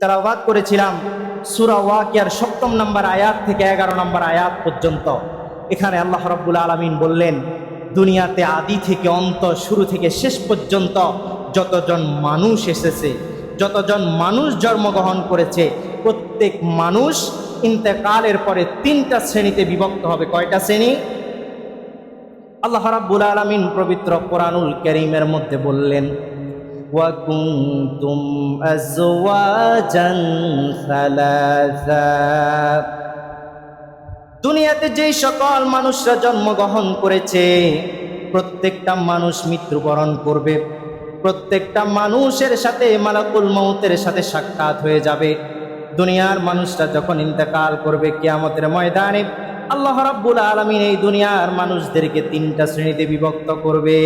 তেলাওয়াত করেছিলাম সূরা ওয়াকিয়ার ৭ম নম্বর আয়াত থেকে ১১ নম্বর আয়াত পর্যন্ত। এখানে আল্লাহ রাব্বুল আলামিন বললেন, দুনিয়াতে আদি থেকে অন্ত, শুরু থেকে শেষ পর্যন্ত যতজন মানুষ এসেছে, যতজন মানুষ জন্মগ্রহণ করেছে, প্রত্যেক মানুষ ইন্তেকালের পরে ৩টা শ্রেণীতে বিভক্ত হবে। কয়টা শ্রেণী? আল্লাহ রাব্বুল আলামিন পবিত্র কোরআনুল কারীমের মধ্যে বললেন, وَكُنْتُمْ أَزْوَاجًا ثَلَاثًا। দুনিয়াতে যেই সকল মানুষরা জন্মগ্রহণ করেছে, প্রত্যেকটা মানুষ মৃত্যুবরণ করবে। প্রত্যেকটা মানুষের সাথে মালাকুল মউতের সাথে সাক্ষাৎ হয়ে যাবে। দুনিয়ার মানুষরা যখন ইন্তেকাল করবে কিয়ামতের ময়দানে, আল্লাহ রাব্বুল আলামিন এই দুনিয়ার মানুষদেরকে 3টা শ্রেণীতে বিভক্ত করবে।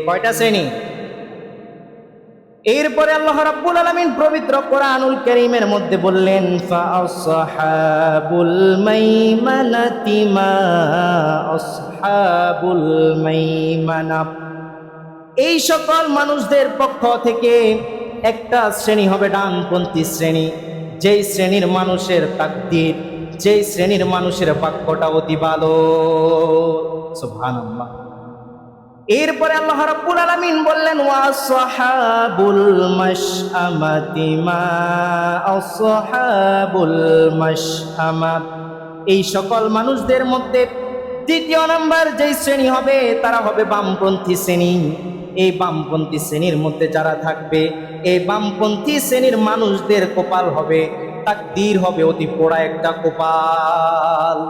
কয়টা শ্রেণী? এরপরে আল্লাহ রাব্বুল আলামিন পবিত্র কোরআনুল কারীমের মধ্যে বললেন, ফাআসহাবুল মাইমানাতি মা আসহাবুল মাইমানা। এই সকল মানুষদের পক্ষ থেকে একটা শ্রেণী হবে ডানপন্থী শ্রেণী, যেই শ্রেণীর মানুষের তাকদীর, যেই শ্রেণীর মানুষের বাক্যটা অতি ভালো। সুবহানাল্লাহ। এরপরে আল্লাহ রাব্বুল আলামিন বললেন, ওয়াসহাবুল মাশআমাতি মা আসহাবুল মাশআমা। এই সকল মানুষদের মধ্যে ২য় নাম্বার যেই শ্রেণী হবে তারা হবে বামপন্থী শ্রেণী। এই বামপন্থী শ্রেণীর মধ্যে যারা থাকবে, এই বামপন্থী শ্রেণীর মানুষদের কপাল হবে, তাকদীর হবে অতি পোড়া একটা কপাল।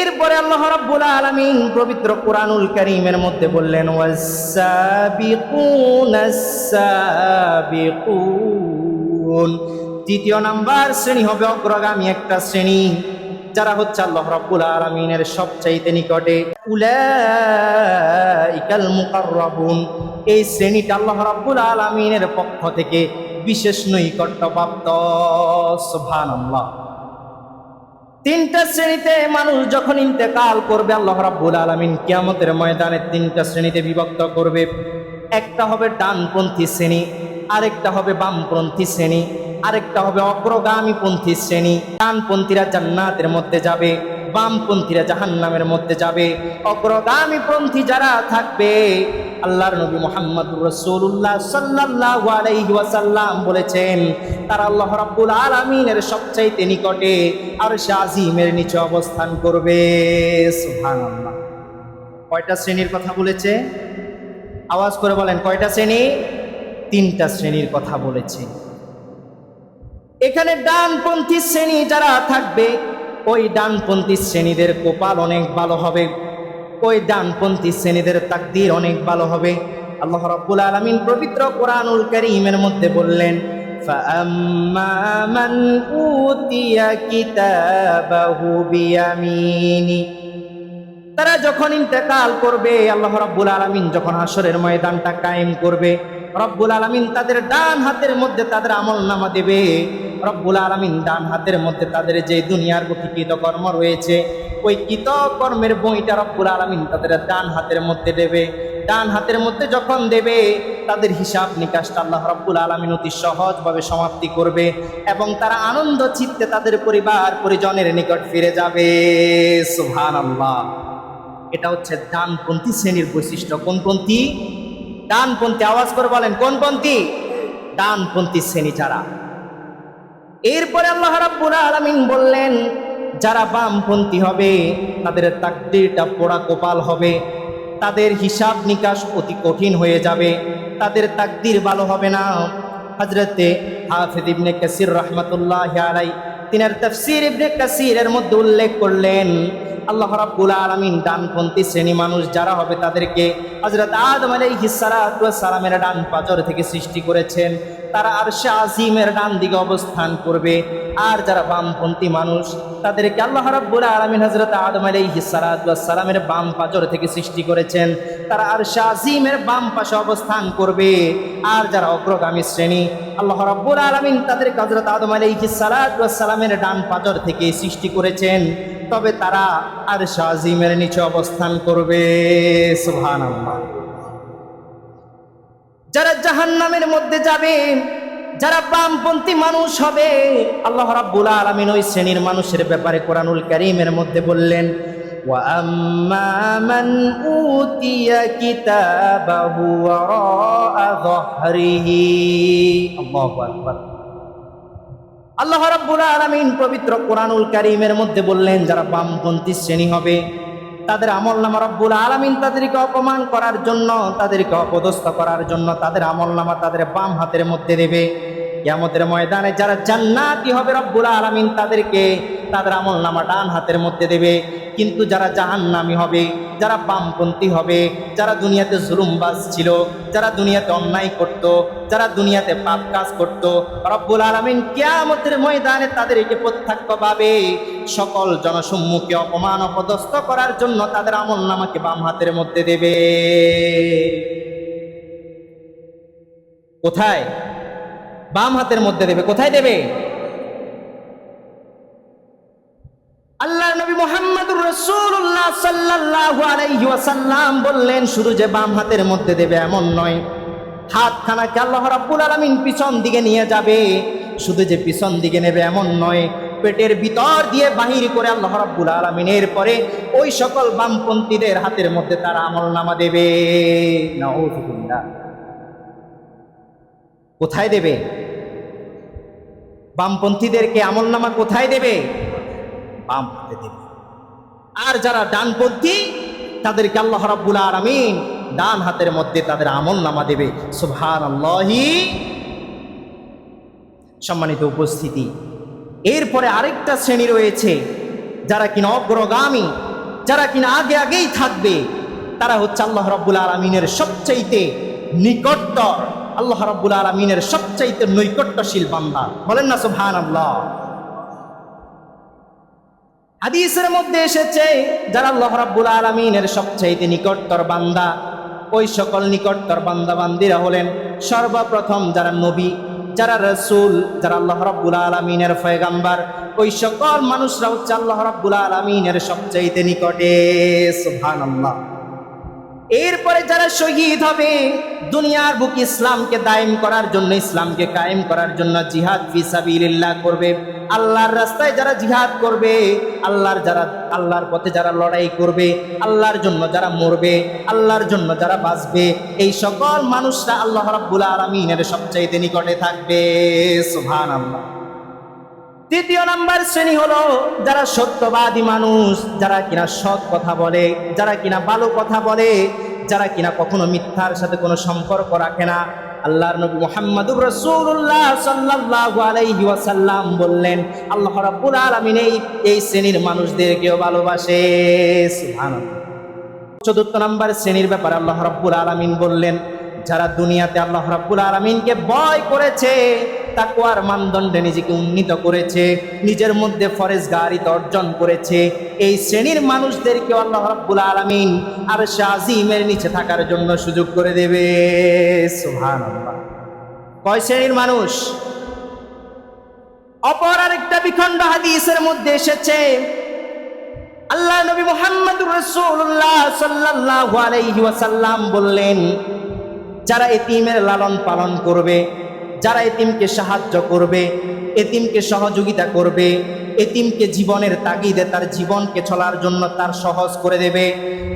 এরপরে আল্লাহ রাব্বুল আলামিন পবিত্র কোরআনুল কারীমের মধ্যে বললেন, ওয়াস-সাবিকুনাস সাবিকুন। ৩য় নাম্বার শ্রেণী হবে অগ্রগামী একটা শ্রেণী, যারা হচ্ছে আল্লাহ রাব্বুল আলামিনের সবচাইতে নিকটে। উলাইকাল মুকাররাবুন। এই শ্রেণীটা আল্লাহ রাব্বুল আলামিনের পক্ষ থেকে বিশেষ নৈকট্যপ্রাপ্ত। সুবহানাল্লাহ। 3টা শ্রেণীতে মানুষ যখন ইন্তেকাল করবে, আল্লাহ রাব্বুল আলামিন কিয়ামতের ময়দানে 3টা শ্রেণীতে বিভক্ত করবে। একটা হবে ডানপন্থী শ্রেণী, আরেকটা হবে বামপন্থী শ্রেণী, আরেকটা হবে অগ্রগামীপন্থী শ্রেণী। ডানপন্থীরা জান্নাতের মধ্যে যাবে, বামপন্থীরা জাহান্নামের মধ্যে যাবে। অগ্রগামীপন্থী যারা থাকবে, আল্লাহর নবী মুহাম্মদুর রাসূলুল্লাহ সাল্লাল্লাহু আলাইহি ওয়াসাল্লাম বলেছেন, তারা আল্লাহ রাব্বুল আলামিনের সবচাইতে নিকটে আরশে আজিমের নিচে অবস্থান করবে। সুবহানাল্লাহ। কয়টা শ্রেণীর কথা বলেছে? আওয়াজ করে বলেন, কয়টা শ্রেণী? 3টা শ্রেণীর কথা বলেছে। এখানে ডানপন্থী শ্রেণী যারা থাকবে, ওই ডানপন্থী শ্রেণীদের কপাল অনেক ভালো হবে, ওই ডানপন্থী শ্রেণীদের তাকদীর অনেক ভালো হবে। আল্লাহ রাব্বুল আলামিন পবিত্র কোরআনুল কারীমের মধ্যে বললেন, ফাআম্মা মান উতিয়া কিতাবাহু বিয়ামিনি। তারা যখন ইন্তেকাল করবে, আল্লাহ রাব্বুল আলামিন যখন হাশরের ময়দানটা কায়েম করবে, রব্বুল আলামিন তাদের ডান হাতের মধ্যে তাদের আমলনামা দেবে। রব্বুল আলামিন ডান হাতের মধ্যে তাদের যে দুনিয়ার কৃত কর্ম রয়েছে, ওই কৃত কর্মের বইটা রব্বুল আলামিন তাদের ডান হাতের মধ্যে দেবে। ডান হাতের মধ্যে যখন দেবে, তাদের হিসাব নিকাশটা আল্লাহ রাব্বুল আলামিন অতি সহজভাবে সমাপ্তি করবে এবং তারা আনন্দ চিত্তে তাদের পরিবার পরিজনের নিকট ফিরে যাবে। সুবহানাল্লাহ। এটা হচ্ছে ডানপন্থী শ্রেণীর বৈশিষ্ট্য। কোন পন্থী? ডানপন্থী। আওয়াজ করে বলেন, কোন পন্থী? ডানপন্থী শ্রেণী যারা। এরপরে আল্লাহ রাব্বুল আলামিন বললেন, যারা বামপন্থী হবে তাদের তাকদীরটা পোড়া কপাল হবে, তাদের হিসাব নিকাশ অতি কঠিন হয়ে যাবে, তাদের তাকদীর ভালো হবে না। হযরতে হাফিজ ইবনে কাসির রাহমাতুল্লাহি আলাইহি তিনার তাফসীর ইবনে কাসিরের মধ্যে উল্লেখ করলেন, আল্লাহ রাব্বুল আলামিন ডানপন্থী শ্রেণী মানুষ যারা হবে তাদেরকে হযরত আদম আলাইহিস সালাতু ওয়াস সালামের ডান পাজর থেকে সৃষ্টি করেছেন। তারা আরশে আজিমের ডান দিকে অবস্থান করবে। আর যারা বামপন্থী মানুষ তাদেরকে আল্লাহ রাব্বুল আলামিন হযরত আদম আলাইহিস সালাতু ওয়াস সালামের বাম পাজর থেকে সৃষ্টি করেছেন। তারা আরশে আজিমের বাম পাশে অবস্থান করবে। আর যারা অগ্রগামী শ্রেণী, আল্লাহ রাব্বুল আলামিন তাদেরকে হযরত আদম আলাইহিস সালাতু ওয়াস সালামের ডান পাজর থেকে সৃষ্টি করেছেন, তবে তারা আরশে আজিমের নিচে অবস্থান করবে। সুবহানাল্লাহ। যারা জাহান্নামের মধ্যে যাবে, যারা বামপন্থী মানুষ হবে, আল্লাহ রাব্বুল আলামিন ওই শ্রেণীর মানুষের ব্যাপারে কোরআনুল কারীমের মধ্যে বললেন, ওয়া আম্মা মান উতিয়া কিতাবাহু ওয়ারাআ যাহরিহি। আল্লাহু আকবার। আল্লাহ রাব্বুল আলামিন পবিত্র কোরআনুল কারীমের মধ্যে বললেন, যারা বামপন্থী শ্রেণী হবে তাদের আমলনামা রব্বুল আলামিন তাদেরকে অপমান করার জন্য, তাদেরকে অপদস্থ করার জন্য তাদের আমলনামা তাদের বাম হাতের মধ্যে দেবে। কিয়ামতের ময়দানে যারা জান্নাতি হবে রব্বুল আলামিন তাদেরকে তাদের আমলনামা ডান হাতের মধ্যে দেবে। কিন্তু যারা জাহান্নামী হবে, যারা বামপন্থী হবে, যারা দুনিয়াতে জুলুমবাজ ছিল, যারা দুনিয়াতে অন্যায় করত, যারা দুনিয়াতে পাপ কাজ করত, রব্বুল আলামিন কিয়ামতের ময়দানে তাদেরকে প্রত্যক্ষভাবে সকল জনসম্মুখে অপমান অপদস্থ করার জন্য তাদের আমলনামাকে বাম হাতের মধ্যে দেবে। কোথায়? বাম হাতের মধ্যে দেবে। কোথায় দেবে? আল্লাহ নবী মুহাম্মদুর রাসূলুল্লাহ সাল্লাল্লাহু আলাইহি ওয়াসাল্লাম বললেন, শুধু যে বাম হাতের মধ্যে দেবে এমন নয়, হাতখানাকে আল্লাহ রাব্বুল আলামিন পিছন দিকে নিয়ে যাবে। শুধু যে পিছন দিকে নেবে এমন নয়, পেটের ভিতর দিয়ে বাহির করে আল্লাহ রাব্বুল আলামিন এরপরে ওই সকল বামপন্থীদের হাতের মধ্যে তার আমলনামা দেবে। নাউযুবিল্লাহ। কোথায় দেবে? বামপন্থীদেরকে আমলনামা কোথায় দেবে? বাম হাতে দেবে। আর যারা ডানপন্থী তাদেরকে আল্লাহ রাব্বুল আলামিন ডান হাতের মধ্যে তাদের আমলনামা দেবে। সুবহানাল্লাহি। সম্মানিত উপস্থিতি, এরপরে আরেকটা শ্রেণী রয়েছে যারা কিনা অগ্রগামী, যারা কিনা আগেই থাকবে। তারা হচ্ছে আল্লাহ রাব্বুল আলামিনের সবচাইতে নিকটতর, আল্লাহ রাব্বুল আলামিনের সবচাইতে নৈকট্যশীল বান্দা। বলেন না সুবহানাল্লাহ। হাদিসের মধ্যে এসেছে, যারা আল্লাহ রাব্বুল আলামিনের সবচাইতে নিকটতর বান্দা, ওই সকল নিকটতর বান্দা বান্দিরা হলেন সর্বপ্রথম যারা নবী, যারা রাসূল, যারা আল্লাহ রাব্বুল আলামিনের পয়গম্বর, ওই সকল মানুষরা হচ্ছে আল্লাহ রাব্বুল আলামিনের সবচাইতে নিকটে। সুবহানাল্লাহ। এরপরে যারা শহীদ হবে, দুনিয়ার বুকে ইসলামকে দায়েম করার জন্য, ইসলামকে কায়েম করার জন্য জিহাদ ফি সাবিলিল্লাহ করবে, আল্লাহর রাস্তায় যারা জিহাদ করবে, আল্লাহর পথে যারা লড়াই করবে, আল্লাহর জন্য যারা মরবে, আল্লাহর জন্য যারা বাঁচবে, এই সকল মানুষরা আল্লাহ রাব্বুল আলামিনের সবচাইতে নিকটে থাকবে। সুবহানাল্লাহ। তৃতীয় নাম্বার শ্রেণী হলো যারা সত্যবাদী মানুষ, যারা কিনা সৎ কথা বলে, যারা কিনা ভালো কথা বলে, যারা কিনা কখনো মিথ্যার সাথে কোনো সম্পর্ক রাখে না। আল্লাহর নবী মুহাম্মদুর রাসূলুল্লাহ সাল্লাল্লাহু আলাইহি ওয়াসাল্লাম বললেন, আল্লাহ রাব্বুল আলামিন এই শ্রেণীর মানুষদেরকেও ভালোবাসে। সুবহানাল্লাহ। চতুর্থ নাম্বার শ্রেণীর ব্যাপারে আল্লাহ রাব্বুল আলামিন বললেন, যারা দুনিয়াতে আল্লাহ রাব্বুল আলামিনকে ভয় করেছে, তাকওয়ার মানদণ্ডে নিজেকে উন্নীত করেছে, নিজের মধ্যে ফরেজগারিতা অর্জন করেছে, এই শ্রেণীর মানুষদেরকে আল্লাহ রাব্বুল আলামিন আরশে আজিমের নিচে থাকার জন্য সুযোগ করে দেবে। সুবহানাল্লাহ। কয় শ্রেণীর মানুষ? অপর আরেকটা বিখণ্ড হাদিসের মধ্যে এসেছে, আল্লাহ নবী মুহাম্মদুর রাসূলুল্লাহ সাল্লাল্লাহু আলাইহি ওয়াসাল্লাম বললেন, যারা এতিমের লালন পালন করবে, যারা এতিমকে সাহায্য করবে, এতিমকে সহযোগিতা করবে, এতিমকে জীবনের তাগিদে তার জীবনকে চলার জন্য তার সহজ করে দেবে,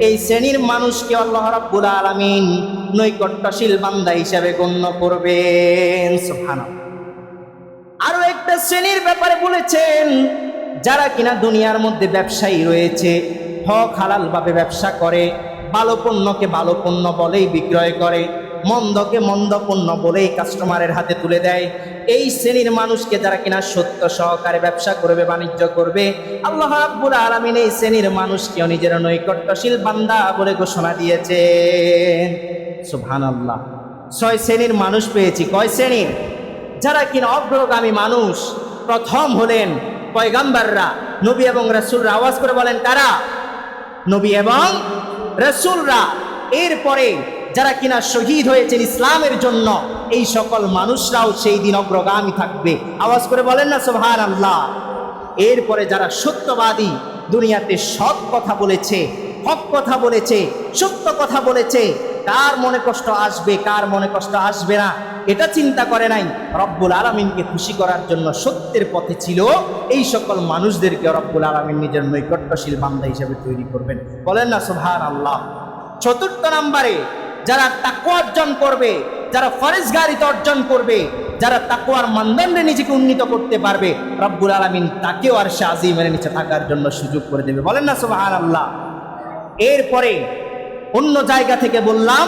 এই শ্রেণীর মানুষকে আল্লাহ রাব্বুল আলামিন নৈকট্যশীল বান্দা হিসেবে গণ্য করবেন। সুবহানাল্লাহ। আরো একটা শ্রেণীর ব্যাপারে বলেছেন, যারা কিনা দুনিয়ার মধ্যে ব্যবসায়ী রয়েছে, হক হালাল ভাবে ব্যবসা করে, ভালো পণ্যকে ভালো পণ্য বলেই বিক্রয় করে, মন্দকে মন্দ পণ্য বলেই কাস্টমারের হাতে তুলে দেয়, এই শ্রেণীর মানুষকে যারা কিনা সত্য সহকারে ব্যবসা করবে, বাণিজ্য করবে, আল্লাহ রাব্বুল আলামিন এই শ্রেণীর মানুষকেও নিজের নৈকট্যশীল বান্দা বলে ঘোষণা দিয়েছেন। সুবহানাল্লাহ। 6 শ্রেণীর মানুষ পেয়েছি। কয় শ্রেণীর? যারা কিনা অগ্রগামী মানুষ। প্রথম হলেন পয়গম্বররা, নবী এবং রাসূলরা। আওয়াজ করে বলেন কারা? নবী এবং রাসূলরা। এরপরে যারা কিনা শহীদ হয়েছেন ইসলামের জন্য, এই সকল মানুষরাও সেই দিন অগ্রগামী থাকবে। আওয়াজ করে বলেন না সুবহানাল্লাহ। এরপরে যারা সত্যবাদী, দুনিয়াতে সৎ কথা বলেছে, হক কথা বলেছে, সত্য কথা বলেছে, কার মনে কষ্ট আসবে, কার মনে কষ্ট আসবে না, এটা চিন্তা করে নাই। রব্বুল আলামিনকে খুশি করার জন্য সত্যের পথে ছিল, এই সকল মানুষদেরকে রব্বুল আলামিন নিজের নৈকট্যশীল বান্দা হিসেবে তৈরি করবেন। বলেন না সুবহানাল্লাহ। চতুর্থ নম্বরে, যারা তাকওয়া অর্জন করবে, যারা ফরেজগারিতা অর্জন করবে, যারা তাকওয়ার মানদণ্ডে নিজেকে উন্নীত করতে পারবে, রব্বুল আলামিন তাকেও আরশে আজিমের নিচে থাকার জন্য সুযোগ করে দেবে। বলেন না সুবহানাল্লাহ। এরপরে অন্য জায়গা থেকে বললাম,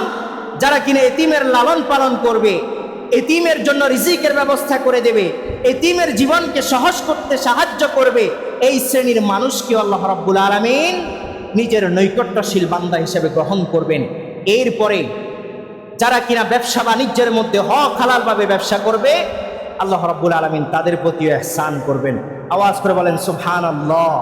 যারা কিনা এতিমের লালন পালন করবে, এতিমের জন্য রিজিকের ব্যবস্থা করে দেবে, এতিমের জীবনকে সহজ করতে সাহায্য করবে, এই শ্রেণীর মানুষকে আল্লাহ রাব্বুল আলামিন নিজের নৈকট্যশীল বান্দা হিসেবে গ্রহণ করবেন। এরপরে যারা কিনা ব্যবসা বাণিজ্যের মধ্যে হক হালালভাবে ব্যবসা করবে, আল্লাহ রাব্বুল আলামিন তাদের প্রতি ইহসান করবেন। আওয়াজ করে বলেন সুবহানাল্লাহ।